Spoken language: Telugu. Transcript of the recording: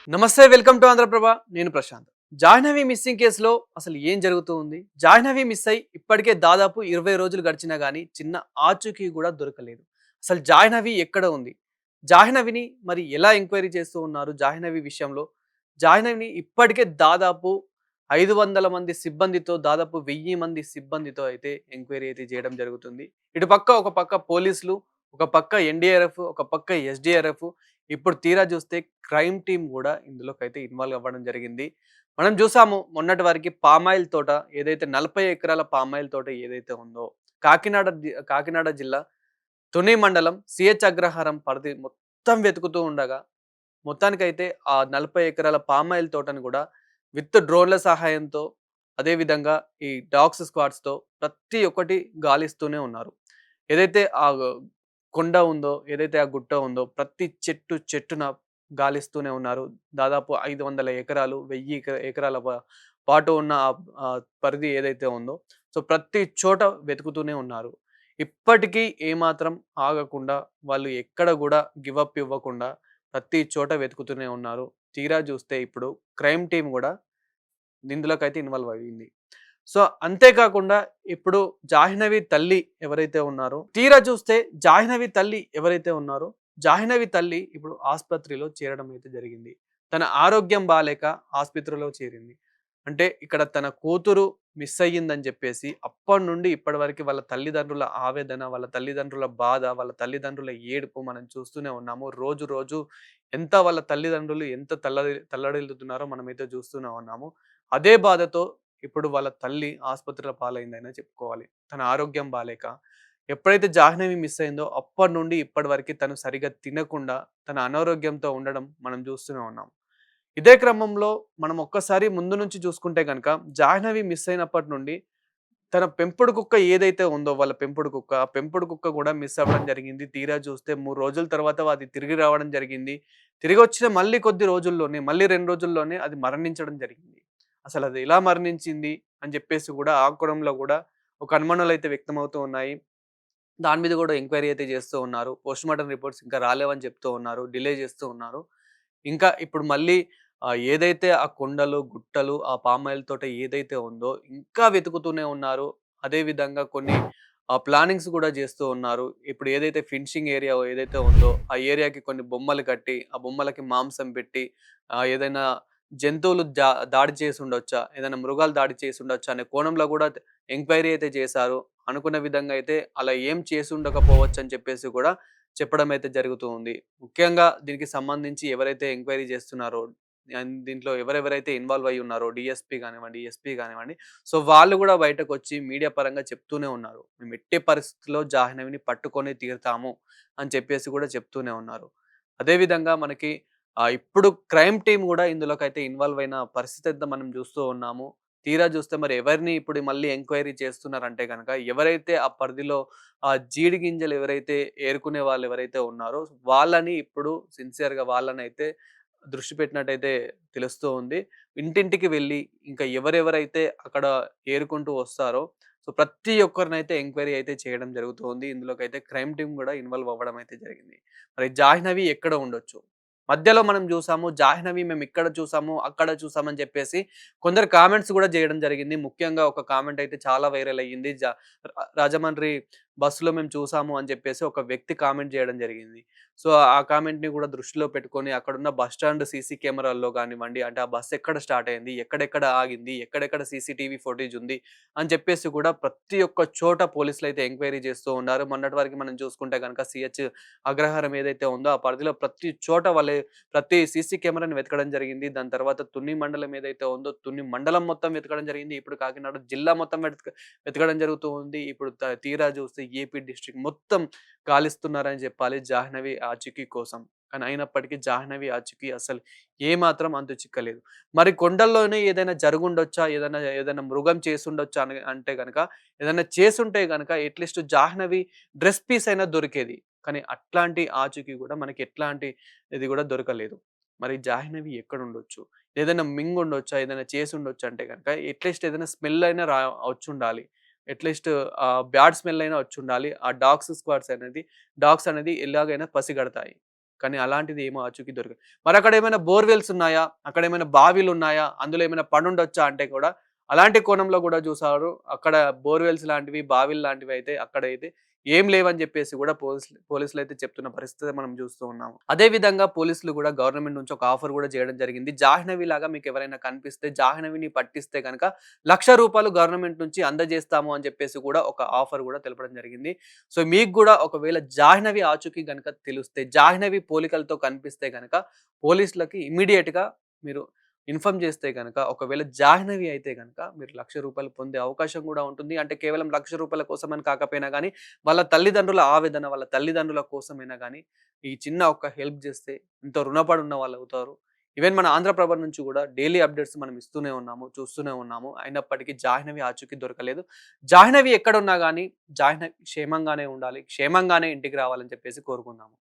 నమస్తే, వెల్కమ్ టు ఆంధ్రప్రభ. నేను ప్రశాంత్. జాహ్నవి మిస్సింగ్ కేసులో అసలు ఏం జరుగుతూ ఉంది? జాహ్నవి మిస్ అయి ఇప్పటికే దాదాపు 20 రోజులు గడిచినా గానీ చిన్న ఆచూకీ కూడా దొరకలేదు. అసలు జాహ్నవి ఎక్కడ ఉంది? జాహ్నవిని మరి ఎలా ఎంక్వైరీ చేస్తూ ఉన్నారు జాహ్నవి విషయంలో? జాహ్నవిని ఇప్పటికే దాదాపు 500 మంది సిబ్బందితో, దాదాపు 1000 మంది సిబ్బందితో అయితే ఎంక్వైరీ అయితే చేయడం జరుగుతుంది. ఒక పక్క పోలీసులు, ఒక పక్క ఎన్డీఆర్ఎఫ్, ఒక పక్క ఎస్డీఆర్ఎఫ్, ఇప్పుడు తీరా చూస్తే క్రైమ్ టీమ్ కూడా ఇందులోకైతే ఇన్వాల్వ్ అవ్వడం జరిగింది. మనం చూసాము మొన్నటి వరకి పామాయిల్ తోట, ఏదైతే 40 ఎకరాల పామాయిల్ తోట ఏదైతే ఉందో, కాకినాడ జిల్లా తుని మండలం సిహెచ్ అగ్రహారం పరిధి మొత్తం వెతుకుతూ ఉండగా, మొత్తానికైతే ఆ 40 ఎకరాల పామాయిల్ తోటను కూడా విత్ డ్రోన్ల సహాయంతో, అదే విధంగా ఈ డాగ్స్ స్క్వాడ్స్‌తో ప్రతి ఒక్కటి గాలిస్తూనే ఉన్నారు. ఏదైతే ఆ కొండ ఉందో, ఏదైతే ఆ గుట్ట ఉందో, ప్రతి చెట్టున గాలిస్తూనే ఉన్నారు. దాదాపు 500 ఎకరాలు, 1000 ఎకరాల పాటు ఉన్న పరిధి ఏదైతే ఉందో, సో ప్రతి చోట వెతుకుతూనే ఉన్నారు. ఇప్పటికీ ఏమాత్రం ఆగకుండా, వాళ్ళు ఎక్కడ గూడా గివ్ అప్ ఇవ్వకుండా ప్రతి చోట వెతుకుతూనే ఉన్నారు. తీరా చూస్తే ఇప్పుడు క్రైమ్ టీమ్ గూడా ఇందులోకైతే ఇన్వాల్వ్ అయ్యింది. సో, అంతే కాకుండా ఇప్పుడు జాహ్నవి తల్లి ఎవరైతే ఉన్నారో, తీరా చూస్తే జాహ్నవి తల్లి ఇప్పుడు ఆస్పత్రిలో చేరడం అయితే జరిగింది. తన ఆరోగ్యం బాలేక ఆస్పత్రిలో చేరింది. అంటే ఇక్కడ తన కూతురు మిస్ అయ్యిందని చెప్పేసి అప్పటినుండి ఇప్పటివరకు వాళ్ళ తల్లిదండ్రుల ఆవేదన, వాళ్ళ తల్లిదండ్రుల బాధ, వాళ్ళ తల్లిదండ్రుల ఏడుపు మనం చూస్తూనే ఉన్నాము. రోజు రోజు ఎంత వాళ్ళ తల్లిదండ్రులు ఎంత తల్లడిల్లుతున్నారో మనమైతే చూస్తూనే ఉన్నాము. అదే బాధతో ఇప్పుడు వాళ్ళ తల్లి ఆస్పత్రిలో పాలైందనే చెప్పుకోవాలి. తన ఆరోగ్యం బాలేక. ఎప్పుడైతే జాహ్నవి మిస్ అయిందో అప్పటి నుండి ఇప్పటి వరకి తను సరిగ్గా తినకుండా తన అనారోగ్యంతో ఉండడం మనం చూస్తూనే ఉన్నాం. ఇదే క్రమంలో మనం ఒక్కసారి ముందు నుంచి చూసుకుంటే గనక జాహ్నవి మిస్ అయినప్పటి నుండి తన పెంపుడు కుక్క ఏదైతే ఉందో, వాళ్ళ పెంపుడు కుక్క, ఆ పెంపుడు కుక్క కూడా మిస్ అవ్వడం జరిగింది. తీరా చూస్తే 3 రోజుల తర్వాత అది తిరిగి రావడం జరిగింది. తిరిగొచ్చిన మళ్ళీ కొద్ది రోజుల్లోనే, మళ్ళీ 2 రోజుల్లోనే అది మరణించడం జరిగింది. అసలది ఎలా మరణించింది అని చెప్పేసి కూడా ఆ కోణంలో కూడా ఒక అనుమానాలైతే వ్యక్తమవుతూ ఉన్నాయి. దాని మీద గూడా ఎంక్వైరీ అయితే జేస్తూ ఉన్నారు. పోస్ట్‌మార్టం రిపోర్ట్స్ ఇంకా రాలేవని చెప్తూ ఉన్నారు. డిలే జేస్తూ ఉన్నారు. ఇంకా ఇప్పుడు మళ్ళీ ఏదైతే ఆ కొండలు, గుట్టలు, ఆ పామాయిల్ తోట ఏదైతే ఉందో ఇంకా వెతుకుతూనే ఉన్నారు. అదే విధంగా కొన్ని ప్లానింగ్స్ గూడా జేస్తూ ఉన్నారు. ఇప్పుడు ఏదైతే ఫినిషింగ్ ఏరియా ఏదైతే ఉందో, ఆ ఏరియాకి కొన్ని బొమ్మలు కట్టి, ఆ బొమ్మలకి మాంసం పెట్టి, ఏదైనా జంతువులు దాడి చేసుండొచ్చా? ఏదైనా మృగాలు దాడి చేసుండొచ్చా? అనే కోణంలో గూడా ఎంక్వైరీ అయితే చేశారు. అనుకున్న విధంగా అయితే అలా ఏం చేసుండకపోవచ్చని చెప్పేసి కూడా చెప్పడం అయితే జరుగుతూ ఉంది. ముఖ్యంగా దీనికి సంబంధించి ఎవరైతే ఎంక్వైరీ చేస్తున్నారో, దీంట్లో ఎవరెవరైతే ఇన్వాల్వ్ అయ్యి ఉన్నారో డీఎస్పీ గానివ్వండి, ఎస్పీ గానివ్వండి, సో వాళ్ళు గూడా బయటకొచ్చి మీడియా పరంగా చెప్తూనే ఉన్నారు. మేము ఎట్టి పరిస్థితిలో జాహ్నవిని పట్టుకొని తీరుతాము అని చెప్పేసి కూడా చెప్తూనే ఉన్నారు. అదే విధంగా మనకి ఇప్పుడు క్రైమ్ టీమ్ గూడా ఇందులోకైతే ఇన్వాల్వ్ అయిన పరిస్థితి అయితే మనం చూస్తూ ఉన్నాము. తీరా చూస్తే మరి ఎవరిని ఇప్పుడు మళ్ళీ ఎంక్వైరీ చేస్తున్నారంటే గనక, ఎవరైతే ఆ పరిధిలో జీడి గింజలు ఎవరైతే ఏరుకునే వాళ్ళు ఎవరైతే ఉన్నారో, వాళ్ళని ఇప్పుడు సిన్సియర్‌గా వాళ్ళనైతే దృష్టి పెట్టినట్టయితే తెలుస్తూ ఉంది. ఇంటింటికి వెళ్లి ఇంకా ఎవరెవరైతే అక్కడ ఏరుకుంటూ వస్తారో, సో ప్రతి ఒక్కరినైతే ఎంక్వైరీ అయితే చేయడం జరుగుతూ ఉంది. ఇందులోకైతే క్రైమ్ టీమ్ గూడా ఇన్వాల్వ్ అవ్వడం అయితే జరిగింది. మరి జాహ్నవి ఎక్కడ ఉండొచ్చు? మధ్యలో మనం జూసాము జాహ్నవి మేమిక్కడ చూసాము, అక్కడ చూసామని చెప్పేసి కొందరు కామెంట్స్ గూడా జేయడం జరిగింది. ముఖ్యంగా ఒక కామెంట్ అయితే చాలా వైరల్ అయ్యింది. రాజమండ్రి బస్సులో మేము చూసాము అని చెప్పేసి ఒక వ్యక్తి కామెంట్ జేయడం జరిగింది. సో, ఆ కామెంట్‌ని గూడా దృష్టిలో పెట్టుకొని అక్కడున్న బస్ స్టాండ్ సీసీ కెమెరాల్లో గానివ్వండి, అంటే ఆ బస్ ఎక్కడ స్టార్ట్ అయింది, ఎక్కడెక్కడ ఆగింది, ఎక్కడెక్కడ సీసీటీవీ ఫుటేజ్ ఉంది అని చెప్పేసి కూడా ప్రతి ఒక్క చోట పోలీసులైతే ఎంక్వైరీ చేస్తూ ఉన్నారు. మొన్నటి వరకు మనం చూసుకుంటే గనక సీహెచ్ అగ్రహారం ఏదైతే ఉందో ఆ పరిధిలో ప్రతి చోట ప్రతి సీసీ కెమెరాని వెతకడం జరిగింది. దాని తర్వాత తుని మండలం ఏదైతే ఉందో తుని మండలం మొత్తం వెతకడం జరిగింది. ఇప్పుడు కాకినాడ జిల్లా మొత్తం వెతకడం జరుగుతూ ఉంది. ఇప్పుడు తీరా చూస్తే ఏపీ డిస్ట్రిక్ట్ మొత్తం గాలిస్తున్నారని చెప్పాలి జాహ్నవి ఆచూకీ కోసం. కానీ అయినప్పటికీ జాహ్నవి ఆచూకీ అసలు ఏమాత్రం అంతు చిక్కలేదు. మరి కొండల్లోనే ఏదైనా జరుగుండొచ్చా? ఏదైనా మృగం చేసుండొచ్చా అంటే గనక, ఏదైనా చేసుంటే గనక అట్‌లీస్ట్ జాహ్నవి డ్రెస్ పీస్ అయినా దొరికేది. కానీ అట్లాంటి ఆచూకీ గూడా మనకి ఎట్లాంటి ఇది గూడా దొరకలేదు. మరి జాహ్నవి ఎక్కడుండొచ్చు? ఏదైనా మింగుండొచ్చా? ఏదైనా చేసుండొచ్చా అంటే గనక అట్‌లీస్ట్ ఏదైనా స్మెల్ అయినా వచ్చుండాలి. అట్‌లీస్ట్ బ్యాడ్ స్మెల్ అయినా వచ్చుండాలి. ఆ డాగ్స్ అనేది ఎలాగైనా పసిగడతాయి. కానీ అలాంటిది ఏమో ఆచూకీ దొరకదు. మరక్కడేమైనా బోర్‌వెల్స్ ఉన్నాయా? అక్కడేమైనా బావిలున్నాయా? అందులో ఏమైనా పడుండొచ్చా అంటే కూడా అలాంటి కోణంలో గూడా జూసారు. అక్కడ బోర్‌వెల్స్ లాంటివి, బావిలు లాంటివి అయితే అక్కడైతే ఏం లేవని జెప్పేసి గూడా పోలీసులైతే చెప్తున్న పరిస్థితి మనం జూస్తూ ఉన్నాము. అదే విధంగా పోలీసులు గూడా గవర్నమెంట్ నుంచి ఒక ఆఫర్ గూడా జేయడం జరిగింది. జాహ్నవి లాగా మీకెవరైనా కనిపిస్తే జాహ్నవిని పట్టిస్తే గనక రూ. 1,00,000 గవర్నమెంట్ నుంచి అందజేస్తాము అని జెప్పేసి గూడా ఒక ఆఫర్ గూడా తెలపడం జరిగింది. సో, మీకు గూడా ఒకవేళ జాహ్నవి ఆచూకీ గనక తెలిస్తే, జాహ్నవి పోలికలతో కనిపిస్తే గనక పోలీసులకి ఇమ్మీడియేట్‌గా మీరు ఇన్ఫార్మ్ చేస్తే గనక ఒకవేళ జాహ్నవి అయితే గనక మీరు రూ. 1,00,000 పొందే అవకాశం గూడా ఉంటుంది. అంటే కేవలం రూ. 1,00,000 కోసమని కాకపోయినా గానీ, వాళ్ళ తల్లిదండ్రుల ఆవేదన, వాళ్ళ తల్లిదండ్రుల కోసమైనా గానీ, ఈ చిన్న ఒక్క హెల్ప్ జేస్తే ఎంతో రుణపడి ఉన్న వాళ్ళవుతారు. ఈవెన్ మన ఆంధ్రప్రభ నుంచి గూడా డైలీ అప్‌డేట్స్ మనం ఇస్తూనే ఉన్నాము, చూస్తూనే ఉన్నాము. అయినప్పటికీ జాహ్నవి ఆచూకీ దొరకలేదు. జాహ్నవి ఎక్కడున్నా గానీ, జాహ్నవి క్షేమంగానే ఉండాలి. క్షేమంగానే ఇంటికి రావాలని చెప్పేసి కోరుకుందాము.